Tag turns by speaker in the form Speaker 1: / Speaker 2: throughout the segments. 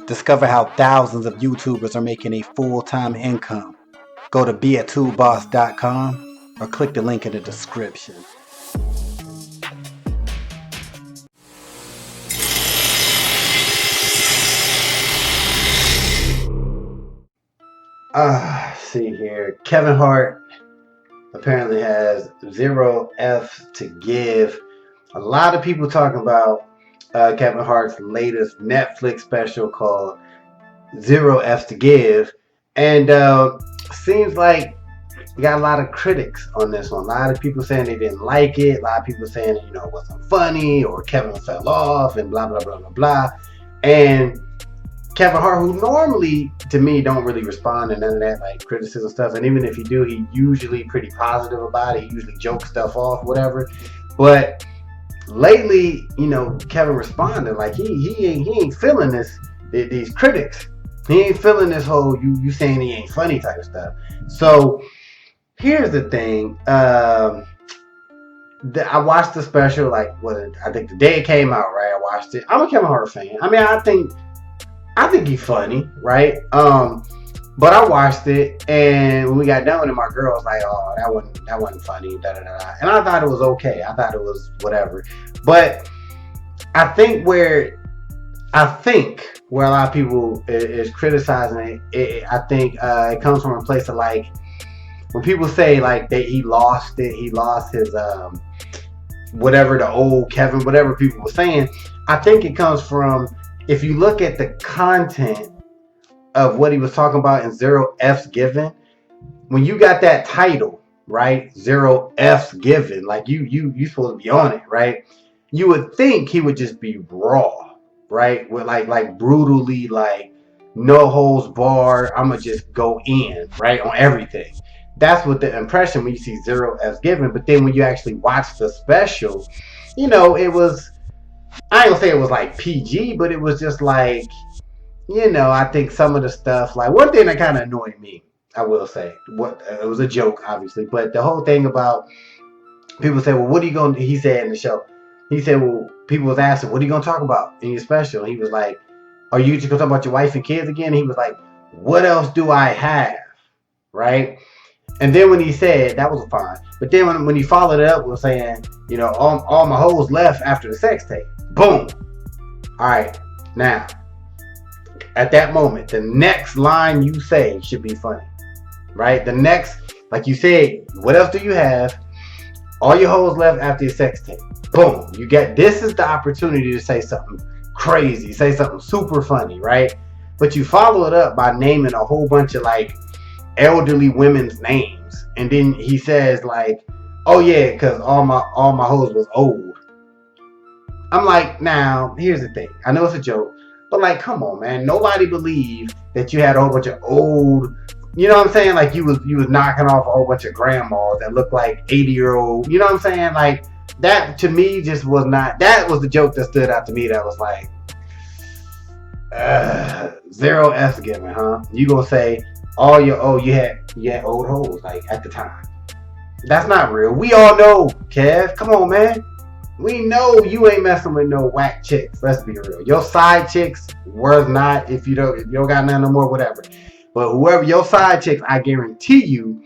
Speaker 1: Discover how thousands of YouTubers are making a full-time income. Go to beatoolboss.com or click the link in the description. See here. Kevin Hart apparently has 0 F's to give. A lot of people talking about Kevin Hart's latest Netflix special called 0 F's to Give. And seems like you got a lot of critics on this one. A lot of people saying they didn't like it. A lot of people saying, it wasn't funny, or Kevin fell off, and blah, blah, blah, blah, blah. And Kevin Hart, who normally, to me, don't really respond to none of that, like, criticism stuff. And even if he do, he usually pretty positive about it. He usually jokes stuff off, whatever. But lately, Kevin responded like he ain't feeling these critics. He ain't feeling this whole you saying he ain't funny type of stuff. So here's the thing. I watched the special, I think the day it came out, right? I watched it. I'm a Kevin Hart fan. I mean, I think he's funny, right? But I watched it, and when we got done with it, my girl was like, "Oh, that wasn't funny." Da da da. And I thought it was okay. I thought it was whatever. But I think where a lot of people is criticizing it, I think it comes from a place of like when people say like that he lost it, he lost his whatever, the old Kevin, whatever people were saying. I think it comes from, if you look at the content of what he was talking about in 0 F's Given, when you got that title, right? 0 F's Given, like you supposed to be on it, right? You would think he would just be raw, right? With like brutally, like no holds barred. I'ma just go in, right, on everything. That's what the impression when you see 0 F's Given. But then when you actually watch the special, it was, I ain't gonna say it was like PG, but it was just like, I think some of the stuff, like one thing that kind of annoyed me, I will say, it was a joke, obviously, but the whole thing about people say, well, what are you going to, he said in the show, he said, well, people was asking, what are you going to talk about in your special? And he was like, are you just going to talk about your wife and kids again? And he was like, what else do I have? Right? And then when he said, that was fine. But then when he followed it up with saying, all my hoes left after the sex tape. Boom. All right. Now, at that moment, the next line you say should be funny. Right? The next, like you said, what else do you have? All your hoes left after your sex tape. Boom. This is the opportunity to say something crazy, say something super funny, right? But you follow it up by naming a whole bunch of like elderly women's names. And then he says like, oh yeah, because all my hoes was old. I'm like, now, here's the thing. I know it's a joke, but like, come on, man. Nobody believed that you had a whole bunch of old, you know what I'm saying? Like you was knocking off a whole bunch of grandmas that looked like 80-year-old, you know what I'm saying? Like that to me just was not, that was the joke that stood out to me. That was like, 0 F's Given, huh? You gonna say you had old hoes like at the time. That's not real. We all know, Kev. Come on, man. We know you ain't messing with no whack chicks. Let's be real. Your side chicks was not, if you don't got none no more, whatever. But whoever your side chicks, I guarantee you,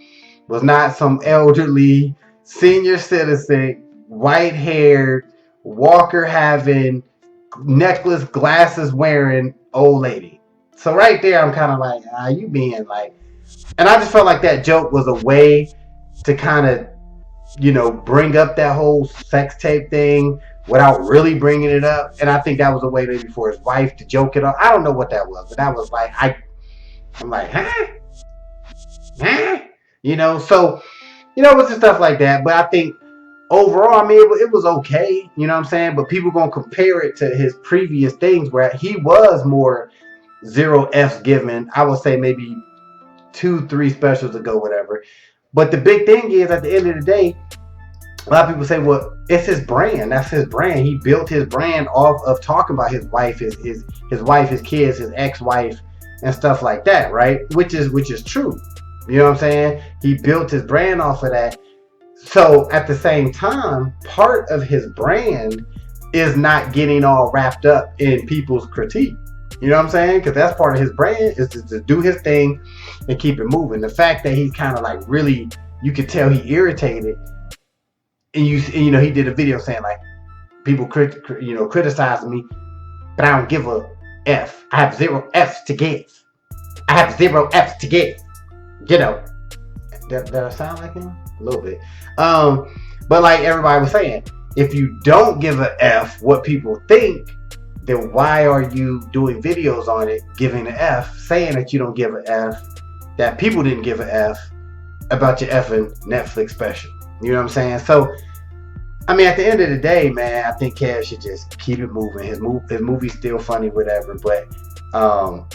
Speaker 1: was not some elderly, senior citizen, white-haired, walker having, necklace, glasses wearing old lady. So right there, I'm kind of like, you being like, and I just felt like that joke was a way to kind of, bring up that whole sex tape thing without really bringing it up. And I think that was a way maybe for his wife to joke it up. I don't know what that was, but that was like, I'm like, huh? So, it was just stuff like that. But I think overall, I mean, it was okay, you know what I'm saying? But people gonna compare it to his previous things where he was more 0 F's Given. I would say maybe 2-3 specials ago, whatever. But the big thing is, at the end of the day, a lot of people say, well, it's his brand. That's his brand. He built his brand off of talking about his wife, his wife, his kids, his ex-wife, and stuff like that, right? Which is true. You know what I'm saying? He built his brand off of that. So at the same time, part of his brand is not getting all wrapped up in people's critique. You know what I'm saying? Because that's part of his brand is to do his thing and keep it moving. The fact that he's kind of like really, you could tell he irritated, and you know he did a video saying like people criticizing me, but I don't give a f. I have 0 f's to give. I have 0 f's to give. You know, did I sound like him? A little bit. But like everybody was saying, if you don't give a f what people think, then why are you doing videos on it, giving an f, saying that you don't give a f, that people didn't give a f about your effing Netflix special? You know what I'm saying? So, I mean, at the end of the day, man, I think Kev should just keep it moving. His movie's still funny, whatever. But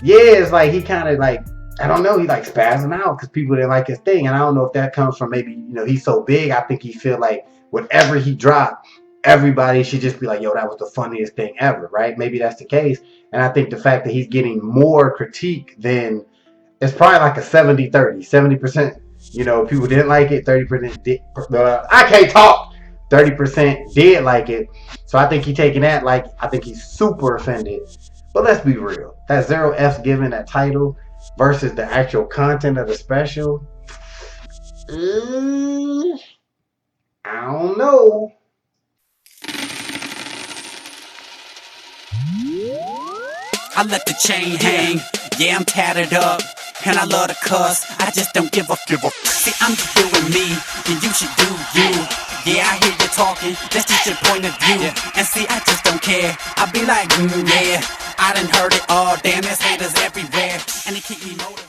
Speaker 1: yeah, it's like he kind of like, I don't know, he like spazzing out because people didn't like his thing, and I don't know if that comes from maybe, you know, he's so big. I think he feel like whatever he dropped, everybody should just be like, yo, that was the funniest thing ever, right? Maybe that's the case. And I think the fact that he's getting more critique than, it's probably like a 70-30, 70%, you know, people didn't like it, 30% did, I can't talk, 30% did like it. So I think he's taking that, like, I think he's super offended. But let's be real, that 0 F's given, that title versus the actual content of the special, I don't know.
Speaker 2: I let the chain hang, yeah, I'm tattered up, and I love to cuss, I just don't give a See, I'm just doing me, and you should do you. Yeah, I hear you talking, that's just your point of view. And see, I just don't care, I be like, yeah, I done heard it all, damn, there's haters everywhere, and they keep me motivated.